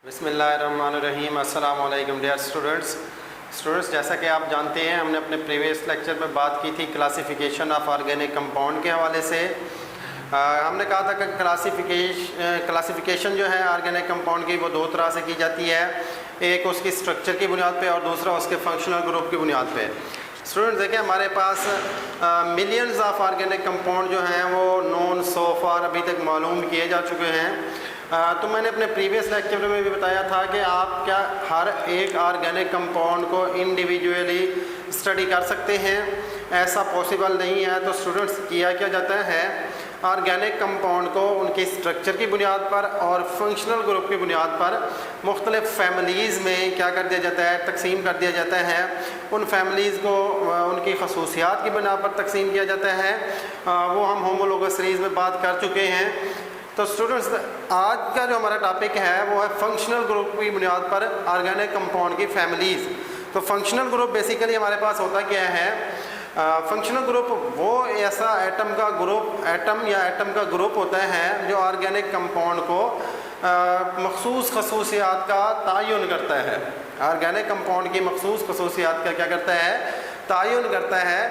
बिस्मिल्लाहिर्रहमानिर्रहीम। अस्सलाम वालेकुम डियर स्टूडेंट्स, जैसा कि आप जानते हैं हमने अपने प्रीवियस लेक्चर में बात की थी क्लासिफिकेशन ऑफ ऑर्गेनिक कंपाउंड के हवाले से। हमने कहा था कि क्लासिफिकेशन जो है ऑर्गेनिक कंपाउंड की वो दो तरह से की जाती है, एक उसकी स्ट्रक्चर की बुनियाद पे और दूसरा उसके फंक्शनल ग्रुप की बुनियाद पे। स्टूडेंट्स देखें, हमारे पास मिलियंस ऑफ ऑर्गेनिक कंपाउंड जो हैं वो नॉन सो फार अभी तक मालूम किए जा चुके हैं। तो मैंने अपने प्रीवियस लेक्चर में भी बताया था कि आप क्या हर एक ऑर्गेनिक कंपाउंड को इंडिविजुअली स्टडी कर सकते हैं, ऐसा पॉसिबल नहीं है। तो स्टूडेंट्स किया क्या जाता है, ऑर्गेनिक कंपाउंड को उनकी स्ट्रक्चर की बुनियाद पर और फंक्शनल ग्रुप की बुनियाद पर मुख्तलिफ फैमिलीज़ में क्या कर दिया जाता है, तकसीम कर दिया जाता है। उन फैमिलीज़ को उनकी खसूसियात की बुनियाद पर तकसीम किया जाता है। वो हम होमोलोगस सीरीज़ में बात कर चुके हैं। तो स्टूडेंट्स आज का जो हमारा टॉपिक है वो है फंक्शनल ग्रुप की बुनियाद पर ऑर्गेनिक कंपाउंड की फैमिलीज़। तो फंक्शनल ग्रुप बेसिकली हमारे पास होता क्या है, फंक्शनल ग्रुप वो ऐसा एटम का ग्रुप होता है जो ऑर्गेनिक कंपाउंड को मखसूस खसूसियात का तयन करता है। ऑर्गेनिक कंपाउंड की मखसूस खसूसियात का क्या करता है, तयन करता है।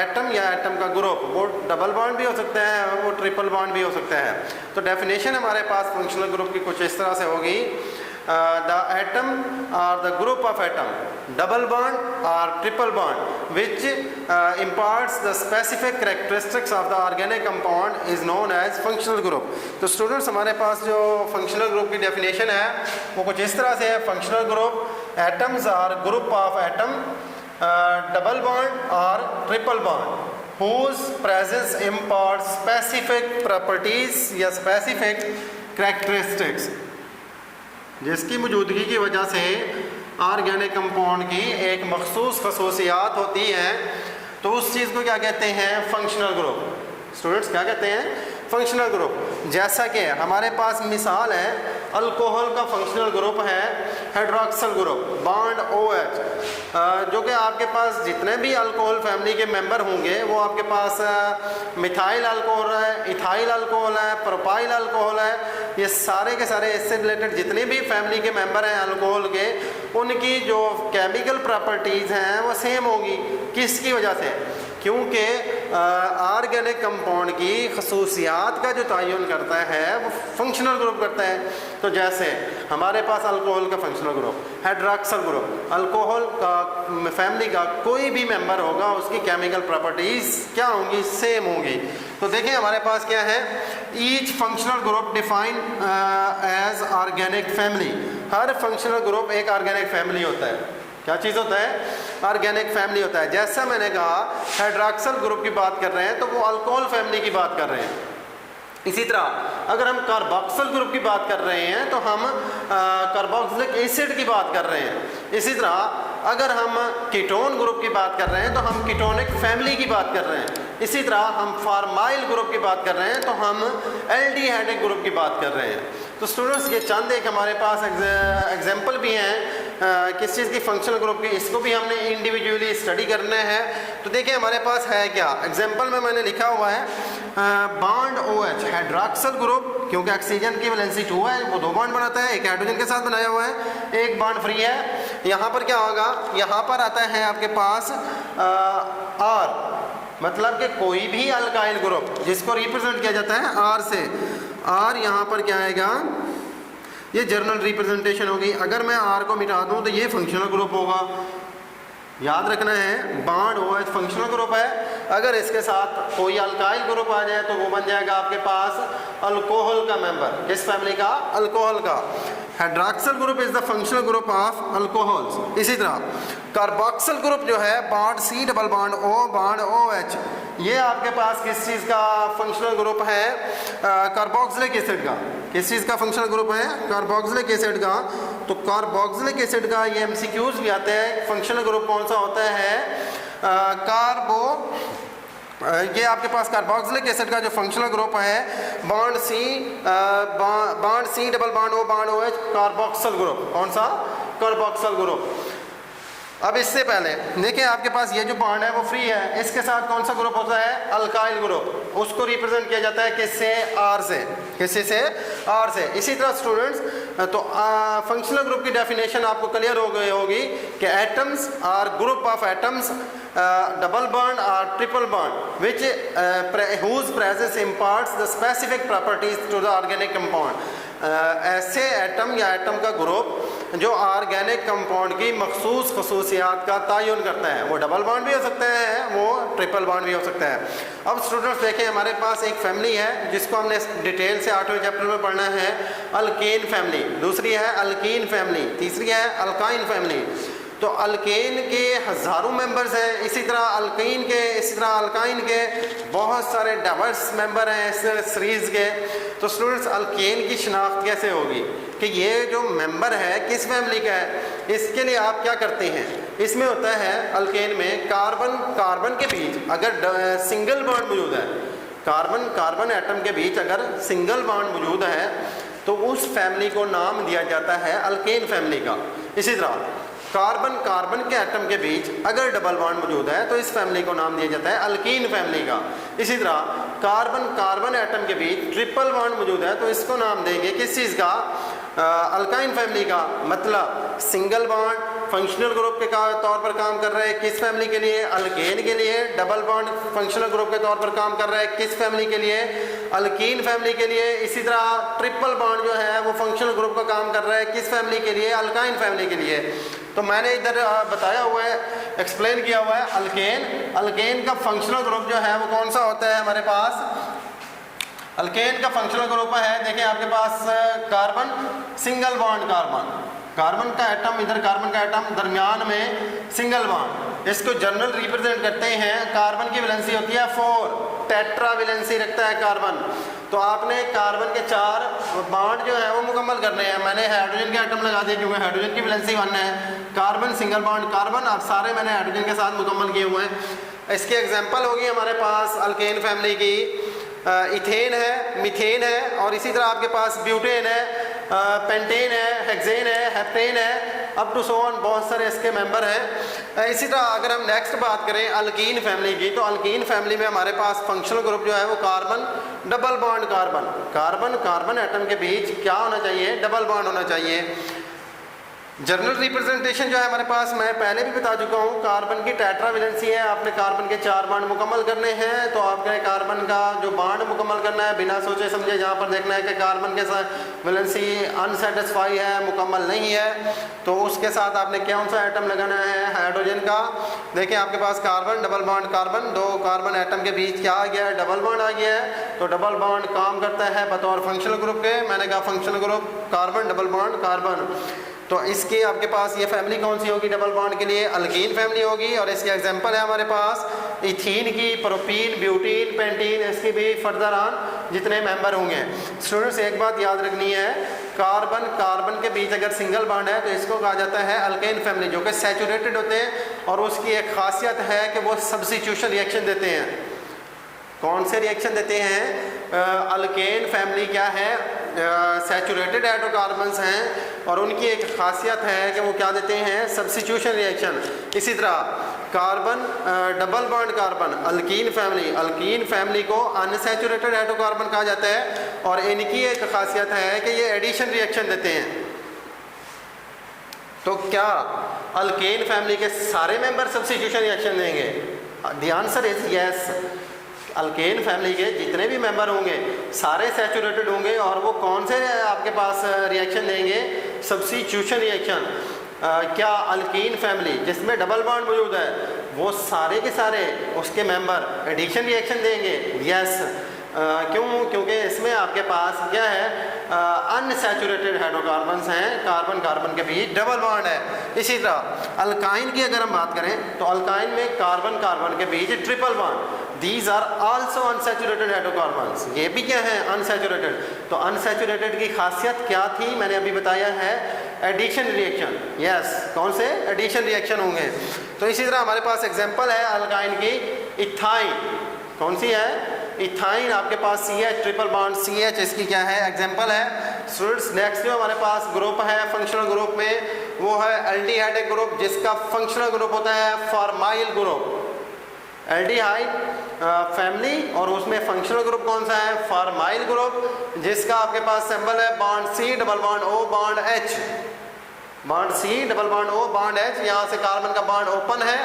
एटम या एटम का ग्रुप वो डबल बॉन्ड भी हो सकता है, वो ट्रिपल बॉन्ड भी हो सकता है। तो डेफिनेशन हमारे पास फंक्शनल ग्रुप की कुछ इस तरह से होगी, the atom or the group of atom double bond or triple bond which imparts the specific characteristics of the organic compound is known as functional group। तो स्टूडेंट्स हमारे पास जो फंक्शनल ग्रुप की डेफिनेशन है वो कुछ इस तरह से है, functional group atoms are group of atom double bond और triple bond whose presence imparts specific properties या specific characteristics, जिसकी मौजूदगी की वजह से ऑर्गेनिक कंपाउंड की एक मखसूस खसूसियात होती हैं। तो उस चीज़ को क्या कहते हैं, फंक्शनल ग्रुप। स्टूडेंट्स क्या कहते हैं, फंक्शनल ग्रुप। जैसा कि हमारे पास मिसाल है, अल्कोहल का फंक्शनल ग्रुप है हाइड्रोक्सिल ग्रुप बॉन्ड OH, जो कि आपके पास जितने भी अल्कोहल फैमिली के मेंबर होंगे वो आपके पास मिथाइल अल्कोहल है, इथाइल अल्कोहल है, प्रोपाइल अल्कोहल है, ये सारे के सारे इससे रिलेटेड जितने भी फैमिली के मेंबर हैं अल्कोहल के, उनकी जो केमिकल प्रॉपर्टीज़ हैं वो सेम होंगी। किसकी वजह से, क्योंकि ऑर्गेनिक कंपाउंड की खसूसियात का जो तयन करता है वो फंक्शनल ग्रुप करता है। तो जैसे हमारे पास अल्कोहल का functional group, hydroxyl group, alcohol का फैमिली का कोई भी मेंबर होगा उसकी केमिकल प्रॉपर्टीज़ क्या होंगी, सेम होंगी। तो देखिए हमारे पास क्या है, each functional group define as organic family. हर फंक्शनल ग्रुप एक ऑर्गेनिक फैमिली होता है। क्या चीज़ होता है, ऑर्गेनिक फैमिली होता है। जैसा मैंने कहा हाइड्रोक्सिल ग्रुप की बात कर रहे हैं तो वो अल्कोहल फैमिली की बात कर रहे हैं। इसी तरह अगर हम कार्बोक्सिल ग्रुप की बात कर रहे हैं तो हम कार्बोक्सिलिक एसिड की बात कर रहे हैं। इसी तरह अगर हम कीटोन ग्रुप की बात कर रहे हैं तो हम कीटोनिक फैमिली की बात कर रहे हैं। इसी तरह हम फॉर्माइल ग्रुप की बात कर रहे हैं तो हम एल्डिहाइडिक ग्रुप की बात कर रहे हैं। तो स्टूडेंट्स ये चंद एक हमारे पास एग्जाम्पल भी हैं किस चीज़ की, फंक्शनल ग्रुप की। इसको भी हमने इंडिविजुअली स्टडी करना है। तो देखिए हमारे पास है क्या, एग्जाम्पल में मैंने लिखा हुआ है बॉन्ड OH हाइड्रोक्सिल ग्रुप, क्योंकि ऑक्सीजन की वैलेंसी 2 है, वो 2 बॉन्ड बनाता है, एक हाइड्रोजन के साथ बनाया हुआ है, एक बॉन्ड फ्री है। यहाँ पर क्या होगा, यहाँ पर आता है आपके पास R, मतलब कि कोई भी अल्काइल ग्रुप जिसको रिप्रेजेंट किया जाता है R से, R यहाँ पर क्या आएगा, ये जर्नल रिप्रेजेंटेशन होगी। अगर मैं R को मिटा दूँ तो ये फंक्शनल ग्रुप होगा। याद रखना है बॉन्ड OH फंक्शनल ग्रुप है। अगर इसके साथ कोई अल्काइल ग्रुप आ जाए तो वो बन जाएगा आपके पास अल्कोहल का मेंबर। किस फैमिली का, अल्कोहल का। Hydroxyl group is the functional group of alcohols. इसी तरह कार्बोक्सिल ग्रुप जो है bond C double bond O bond OH, ये आपके पास किस चीज़ का फंक्शनल ग्रुप है, कार्बोक्सिलिक एसिड का। किस चीज़ का फंक्शनल ग्रुप है, कार्बोक्सिलिक एसिड का। तो कार्बोक्सिलिक एसिड का ये MCQs भी आते हैं, फंक्शनल ग्रुप कौन सा होता है, ये आपके पास कार्बोक्सिलिक एसिड का जो फंक्शनल ग्रुप है bond C double bond O bond OH, carboxyl group. कौन सा, कार्बोक्सिल ग्रुप। अब इससे पहले देखिए आपके पास ये जो बॉन्ड है वो फ्री है, इसके साथ कौन सा ग्रुप होता है, अल्काइल ग्रुप, उसको रिप्रेजेंट किया जाता है किससे, आर से, किसी से, आर से। इसी तरह स्टूडेंट्स तो फंक्शनल ग्रुप की डेफिनेशन आपको क्लियर हो गई होगी कि atoms are group of atoms double bond और triple bond which whose presence imparts the specific properties to the organic compound। ऐसे एटम या एटम का ग्रुप जो ऑर्गेनिक कंपाउंड की मखसूस खसूसियात का तयन करता है, वो डबल बॉन्ड भी हो सकता है, वो ट्रिपल बॉन्ड भी हो सकता है। अब स्टूडेंट्स देखें हमारे पास एक फैमिली है जिसको हमने डिटेल से 8वें चैप्टर में पढ़ना है, अल्केन फैमिली, दूसरी है अल्कीन फैमिली, तीसरी है अल्काइन फैमिली। तो अल्केन के हज़ारों मेंबर्स हैं, इसी तरह अल्कीन के, इसी तरह अल्काइन के बहुत सारे डाइवर्स मेंबर हैं इस सीरीज़ के। तो स्टूडेंट्स अल्केन की शिनाख्त कैसे होगी कि ये जो मेंबर है किस फैमिली का है, इसके लिए आप क्या करते हैं, इसमें होता है अल्केन में कार्बन कार्बन के बीच अगर सिंगल बॉन्ड मौजूद है, कार्बन कार्बन एटम के बीच अगर सिंगल बॉन्ड मौजूद है तो उस फैमिली को नाम दिया जाता है अल्केन फैमिली का। इसी तरह कार्बन कार्बन के एटम के बीच अगर डबल बॉन्ड मौजूद है तो इस फैमिली को नाम दिया जाता है अल्कीन फैमिली का। इसी तरह कार्बन कार्बन एटम के बीच ट्रिपल बॉन्ड मौजूद है तो इसको नाम देंगे किस चीज़ का, अल्काइन फैमिली का। मतलब सिंगल बॉन्ड फंक्शनल ग्रुप के तौर पर काम कर रहा है किस फैमिली के लिए, अल्केन के लिए। डबल बॉन्ड फंक्शनल ग्रुप के तौर पर काम कर रहा है किस फैमिली के लिए, अल्कीन फैमिली के लिए। इसी तरह ट्रिपल बॉन्ड जो है वो फंक्शनल ग्रुप का काम कर रहा है किस फैमिली के लिए, अल्काइन फैमिली के लिए। तो मैंने इधर बताया हुआ है, एक्सप्लेन किया हुआ है अल्केन। अल्केन का फंक्शनल ग्रुप जो है वो कौन सा होता है हमारे पास, अल्केन का फंक्शनल ग्रुप है, देखिए आपके पास carbon single bond carbon, carbon का एटम, इधर कार्बन का एटम, दरमियान में सिंगल बॉन्ड, इसको जनरल रिप्रेजेंट करते हैं। कार्बन की वैलेंसी होती है 4, टेट्रा वैलेंसी रखता है कार्बन। तो आपने कार्बन के 4 बॉन्ड जो है वो मुकम्मल करने हैं। मैंने हाइड्रोजन के एटम लगा दिए क्योंकि हाइड्रोजन की वैलेंसी 1 है, कार्बन सिंगल बॉन्ड कार्बन, अब सारे मैंने हाइड्रोजन के साथ मुकम्मल किए हुए हैं। इसकी एग्जांपल होगी हमारे पास अल्केन फैमिली की इथेन है, मीथेन है, और इसी तरह आपके पास ब्यूटेन है, पेंटेन है, हेक्सेन है, हेप्टेन है, अप टू सो ऑन बहुत सारे इसके मेंबर हैं। इसी तरह अगर हम नेक्स्ट बात करें अल्कीन फैमिली की, तो अल्कीन फैमिली में हमारे पास फंक्शनल ग्रुप जो है वो carbon double bond carbon, carbon carbon atom के बीच क्या होना चाहिए, डबल बॉन्ड होना चाहिए। जनरल रिप्रेजेंटेशन जो है हमारे पास मैं पहले भी बता चुका हूँ, कार्बन की टेट्रा वैलेंसी है, आपने कार्बन के 4 बॉन्ड मुकम्मल करने हैं तो आपने कार्बन का जो बॉन्ड मुकम्मल करना है बिना सोचे समझे, जहाँ पर देखना है कि कार्बन के साथ वैलेंसी अनसेटिस्फाई है, मुकम्मल नहीं है, तो उसके साथ आपने कौन सा एटम लगाना है, हाइड्रोजन का। देखिए आपके पास carbon double bond carbon, 2 carbon atom के बीच क्या आ गया है, डबल बॉन्ड आ गया है। तो डबल बॉन्ड काम करता है बतौर फंक्शनल ग्रुप के, मैंने कहा functional group carbon double bond carbon. तो इसकी आपके पास ये फैमिली कौन सी होगी डबल बॉन्ड के लिए, अल्कीन फैमिली होगी। और इसकी एग्जांपल है हमारे पास इथीन की, प्रोपीन, ब्यूटीन, पेंटीन, इसकी भी फर्दर ऑन जितने मेंबर होंगे। स्टूडेंट्स एक बात याद रखनी है, कार्बन कार्बन के बीच अगर सिंगल बॉन्ड है तो इसको कहा जाता है अल्केन फैमिली, जो कि सैचुरेटेड होते हैं और उसकी एक खासियत है कि वो सब्स्टिट्यूशन रिएक्शन देते हैं। कौन से रिएक्शन देते हैं, अल्केन फैमिली क्या है, सैचुरेटेड हाइड्रोकार्बन्स हैं और उनकी एक खासियत है कि वो क्या देते हैं, सब्स्टिट्यूशन रिएक्शन। इसी तरह carbon double bond carbon, alkyne family को अनसैचुरेटेड हाइड्रोकार्बन कहा जाता है और इनकी एक खासियत है कि ये एडिशन रिएक्शन देते हैं। तो क्या अल्केन फैमिली के सारे मेंबर सब्स्टिट्यूशन रिएक्शन देंगे? The answer is yes. Alkane family के जितने भी मेंबर होंगे सारे सैचुरेटेड होंगे और वो कौन से आपके पास रिएक्शन देंगे, सब्स्टिट्यूशन रिएक्शन। क्या अल्कीन फैमिली जिसमें डबल बॉन्ड मौजूद है वो सारे के सारे उसके मेंबर एडिशन रिएक्शन देंगे? यस। क्यों? क्योंकि इसमें आपके पास क्या है, अनसैचुरेटेड हाइड्रोकार्बन्स हैं, कार्बन कार्बन के बीच डबल बॉन्ड है। इसी तरह अल्काइन की अगर हम बात करें तो अल्काइन में कार्बन कार्बन के बीच triple bond, these are also unsaturated hydrocarbons, ये भी क्या है, अनसैचुरेटेड। तो अनसैचुरेटेड की खासियत क्या थी, मैंने अभी बताया है, एडिशन रिएक्शन। यस, कौन से एडिशन रिएक्शन होंगे। तो इसी तरह हमारे पास एग्जांपल है अल्काइन की, इथाइन, कौन सी है, इथाइन, आपके पास CH ट्रिपल बॉन्ड CH, इसकी क्या है एग्जांपल है। स्टूडेंट्स नेक्स्ट जो हमारे पास ग्रुप है फंक्शनल ग्रुप में, वो है एल्डिहाइड ग्रुप, जिसका फंक्शनल ग्रुप होता है फॉर्माइल ग्रुप। एल्डिहाइड फैमिली और उसमें फंक्शनल ग्रुप कौन सा है? फॉर्माइल ग्रुप, जिसका आपके पास सिंबल है bond C double bond O bond H. Bond C double bond O bond H, यहाँ से कार्बन का बॉन्ड ओपन है,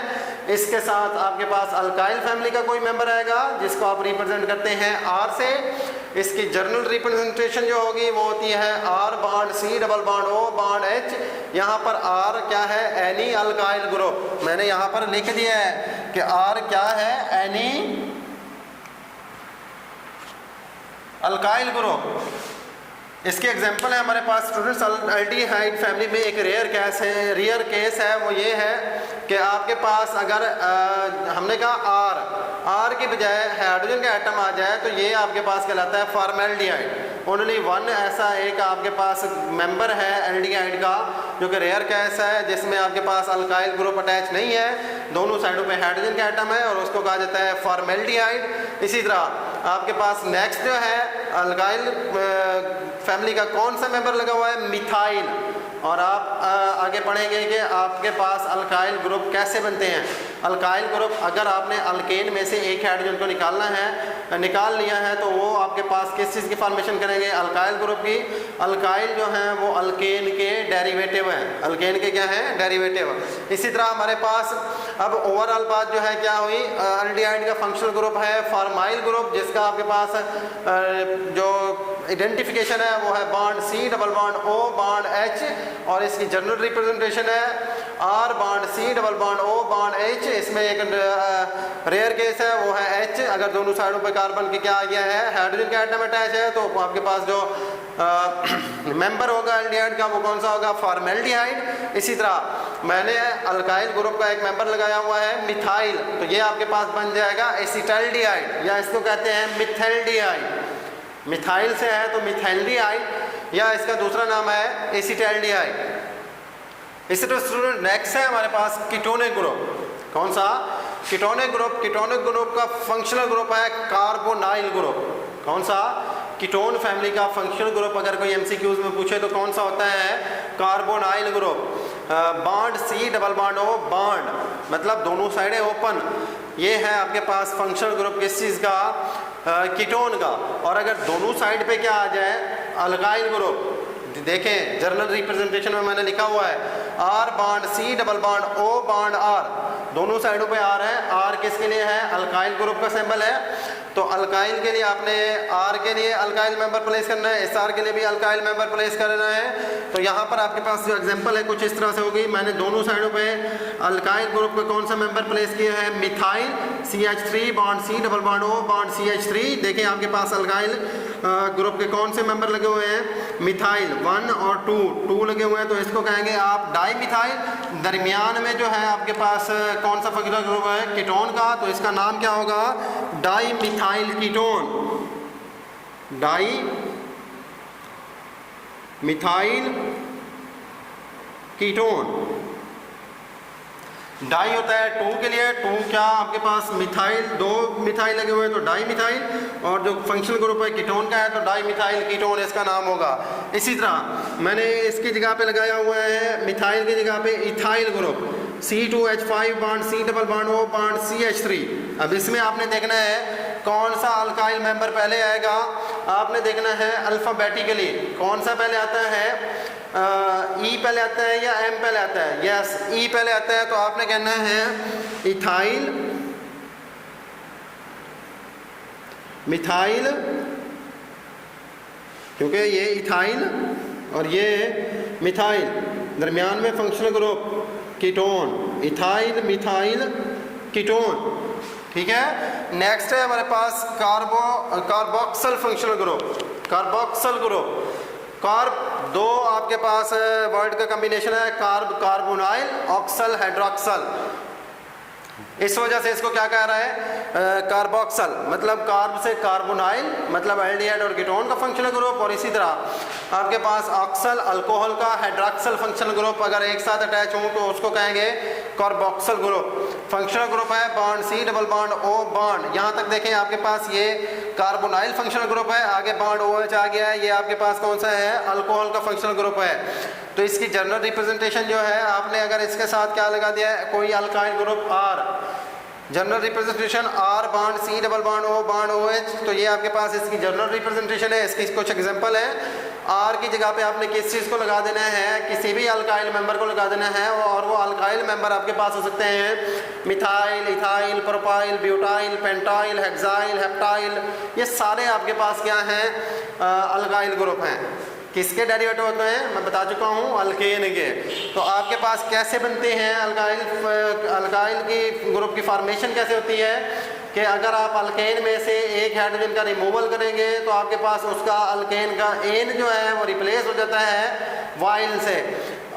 इसके साथ आपके पास अल्काइल फैमिली का कोई मेंबर आएगा जिसको आप रिप्रेजेंट करते हैं आर से। इसकी जर्नल रिप्रेजेंटेशन जो होगी वो होती है R bond C double bond O bond H. यहाँ पर आर क्या है? Any alkyl group. मैंने यहाँ पर लिख दिया है कि आर क्या है? Any alkyl group. इसके एग्जांपल है हमारे पास स्टूडेंट्स एल्डिहाइड फैमिली में एक रेयर केस है, वो ये है कि आपके पास अगर हमने कहा आर की बजाय हाइड्रोजन का एटम आ जाए तो ये आपके पास कहलाता है फॉर्मेल्डिहाइड। ओनली वन ऐसा एक आपके पास मेंबर है एल्डिहाइड का जो कि रेयर केस है, जिसमें आपके पास अल्काइल ग्रुप अटैच नहीं है, दोनों साइडों पे हाइड्रोजन का एटम है और उसको कहा जाता है फॉर्मेल्डिहाइड। इसी तरह आपके पास नेक्स्ट जो है अल्काइल फैमिली का कौन सा मेंबर लगा हुआ है? मिथाइल। और आप आगे पढ़ेंगे कि आपके पास अल्काइल ग्रुप कैसे बनते हैं। अल्काइल ग्रुप अगर आपने अल्केन में से एक हाइड्रोजन को निकाल लिया है तो वो आपके पास किस चीज़ की फॉर्मेशन करेंगे? अल्काइल ग्रुप की। अल्काइल जो हैं वो अल्केन के डेरिवेटिव हैं। अल्केन के क्या हैं? डेरिवेटिव। इसी तरह हमारे पास अब ओवरऑल बात जो है क्या हुई? एल्डिहाइड का फंक्शनल ग्रुप है फॉर्माइल ग्रुप, जिसका आपके पास जो आइडेंटिफिकेशन है वो है bond C double bond O bond H, और इसकी जनरल रिप्रेजेंटेशन है R bond C double bond O bond H. इसमें एक रेयर केस है वो है एच। अगर दोनों साइडों पे कार्बन की क्या आ गया है? हाइड्रोजन का एटम अटैच है, तो आपके पास जो मेंबर होगा एल्डिहाइड का वो कौन सा होगा? फॉर्मेल्डिहाइड। इसी तरह मैंने अल्काइल ग्रुप का एक मेंबर लगाया हुआ है मिथाइल, तो ये आपके पास बन जाएगा एसिटाल्डिहाइड, या इसको कहते हैं मिथाइल्डिहाइड। मिथाइल से है तो मिथाइल्डिहाइड, या इसका दूसरा नाम है एसिटाल्डिहाइड। इसी तरह स्टूडेंट नेक्स्ट है हमारे पास कीटोनिक ग्रुप। कौन सा? Ketonic group. कीटोनिक ग्रुप का फंक्शनल ग्रुप है कार्बोनाइल ग्रुप। कौन सा? कीटोन फैमिली का फंक्शनल ग्रुप अगर कोई एमसीक्यूज में पूछे तो कौन सा होता है? Carbonyl group. Bond C double bond O bond, मतलब दोनों साइडें ओपन। ये है आपके पास फंक्शनल ग्रुप किस चीज़ का? कीटोन का। और अगर दोनों साइड पे क्या आ जाए? Alkyl group. देखें जर्नल रिप्रेजेंटेशन में मैंने लिखा हुआ है R bond C double bond O bond R, दोनों साइडों पे आर है। आर किसके लिए है? अल्काइल ग्रुप का सिंबल है। तो अल्काइल के लिए आपने आर के लिए अल्काइल मेंबर प्लेस करना है, एस आर के लिए भी अल्काइल मेंबर प्लेस करना है। तो यहाँ पर आपके पास जो एग्जांपल है कुछ इस तरह से होगी। मैंने दोनों साइडों पे अल्काइल ग्रुप का कौन सा मेंबर प्लेस किया है? Methyl CH3 bond C double bond O bond CH3। देखें आपके पास अल्काइल ग्रुप के कौन से मेंबर लगे हुए हैं? मिथाइल 1 और 2 लगे हुए हैं, तो इसको कहेंगे आप डाई मिथाइल। दरमियान में जो है आपके पास कौन सा फंक्शनल ग्रुप है? कीटोन का, तो इसका नाम क्या होगा? Di methyl ketone. Di methyl ketone. Di होता है 2 के लिए, 2 क्या आपके पास मिथाइल, 2 मिथाइल लगे हुए हैं तो डाई मिथाइल, और जो फंक्शनल ग्रुप है कीटोन का है तो डाई मिथाइल कीटोन इसका नाम होगा। इसी तरह मैंने इसकी जगह पे लगाया हुआ है मिथाइल की जगह पे ethyl group, C2H5 bond C double bond O bond CH3। अब इसमें आपने देखना है कौन सा अल्काइल मेंबर पहले आएगा। आपने देखना है अल्फाबेटिकली कौन सा पहले आता है, ई पहले आता है या एम पहले आता है? यस, ई पहले आता है। तो आपने कहना है इथाइल मिथाइल, क्योंकि ये इथाइल और ये मिथाइल, दरमियान में functional group ketone, ethyl methyl ketone. ठीक है। नेक्स्ट है हमारे पास कार्बोक्सल फंक्शनल ग्रुप। कार्बोक्सल ग्रुप, कार्ब 2 आपके पास वर्ड का कॉम्बिनेशन है, कार्बोनाइल ऑक्सल हाइड्रोक्सल। इस वजह से इसको क्या कह रहा है? कार्बोक्सल, मतलब कार्ब से कार्बोनाइल, मतलब एल्डिहाइड और कीटोन का फंक्शनल ग्रुप। और इसी तरह आपके पास ऑक्सल अल्कोहल का हाइड्रोक्सल फंक्शनल ग्रुप अगर एक साथ अटैच हों तो उसको कहेंगे कार्बोक्सल ग्रुप। फंक्शनल ग्रुप है bond C double bond O bond, यहाँ तक देखें आपके पास ये कार्बोनाइल फंक्शनल ग्रुप है, आगे बॉन्ड OH आ गया है, ये आपके पास कौन सा है, अल्कोहल का फंक्शनल ग्रुप है। तो इसकी जनरल रिप्रेजेंटेशन जो है आपने अगर इसके साथ क्या लगा दिया है, कोई alkyl group R, general representation R bond C double bond O bond OH, तो ये आपके पास इसकी जनरल रिप्रेजेंटेशन है। इसकी कुछ एग्जांपल है, R की जगह पे आपने किस चीज़ को लगा देना है, किसी भी अल्काइल मेंबर को लगा देना है, और वो अल्काइल मेंबर आपके पास हो सकते हैं methyl, ethyl, propyl, butyl, pentyl, hexyl, heptyl, ये सारे आपके पास क्या हैं, अल्काइल ग्रुप हैं। किसके डेरिवेटिव होते हैं, मैं बता चुका हूँ, अल्केन के। तो आपके पास कैसे बनते हैं अल्काइल की ग्रुप की फॉर्मेशन कैसे होती है कि अगर आप अल्केन में से एक हाइड्रोजन का रिमूवल करेंगे तो आपके पास उसका अल्केन का एन जो है वो रिप्लेस हो जाता है वाइल से,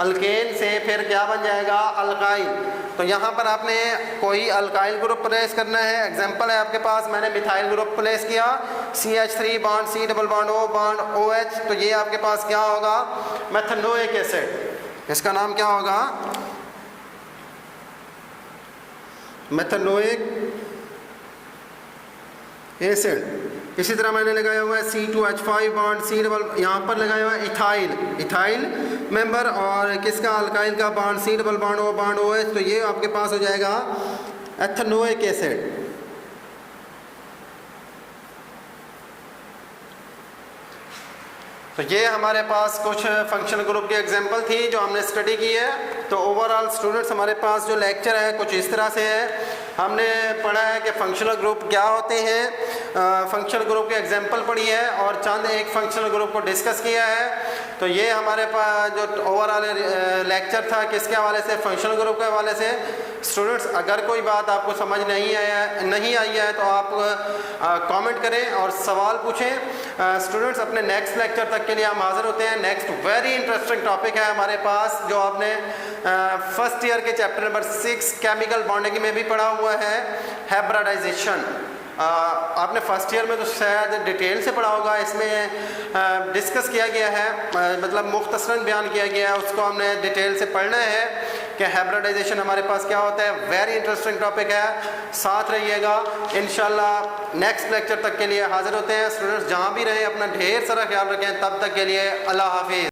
अल्केन से फिर क्या बन जाएगा, अल्काइल। तो यहाँ पर आपने कोई अल्काइल ग्रुप प्लेस करना है। एग्जांपल है आपके पास, मैंने मिथाइल ग्रुप प्लेस किया, CH3 bond C double bond O bond OH, तो ये आपके पास क्या होगा, मेथनोइक एसिड, इसका नाम क्या होगा, मेथनोइक एसिड। इसी तरह मैंने लगाया हुआ है C2H5 बॉन्ड सी डबल, यहाँ पर लगाया हुआ है इथाइल मेंबर, और किसका, अल्काइल का bond C double bond O bond OH, तो ये आपके पास हो जाएगा एथनोइक एसिड। तो ये हमारे पास कुछ फंक्शनल ग्रुप की एग्जांपल थी जो हमने स्टडी की है। तो ओवरऑल स्टूडेंट्स हमारे पास जो लेक्चर है कुछ इस तरह से है। हमने पढ़ा है कि फंक्शनल ग्रुप क्या होते हैं, फंक्शनल ग्रुप के एग्जांपल पढ़ी है और चंद एक फंक्शनल ग्रुप को डिस्कस किया है। तो ये हमारे पास जो ओवरऑल लेक्चर था किसके हवाले से, फंक्शनल ग्रुप के हवाले से। स्टूडेंट्स अगर कोई बात आपको समझ नहीं आई है तो आप कमेंट करें और सवाल पूछें। स्टूडेंट्स अपने नेक्स्ट लेक्चर तक के लिए हम हाजिर होते हैं। नेक्स्ट वेरी इंटरेस्टिंग टॉपिक है हमारे पास जो आपने फर्स्ट ईयर के चैप्टर नंबर 6 केमिकल बॉन्डिंग में भी पढ़ा हुआ है, हाइब्रिडाइजेशन। आपने फर्स्ट ईयर में तो शायद डिटेल से पढ़ा होगा, इसमें डिस्कस किया गया है, मतलब मुख्तसरन बयान किया गया है, उसको हमने डिटेल से पढ़ना है कि हाइब्रिडाइजेशन हमारे पास क्या होता है। वेरी इंटरेस्टिंग टॉपिक है, साथ रहिएगा। इंशाल्लाह नेक्स्ट लेक्चर तक के लिए हाजिर होते हैं। स्टूडेंट्स जहाँ भी रहें अपना ढेर सारा ख्याल रखें। तब तक के लिए अल्लाह हाफिज़।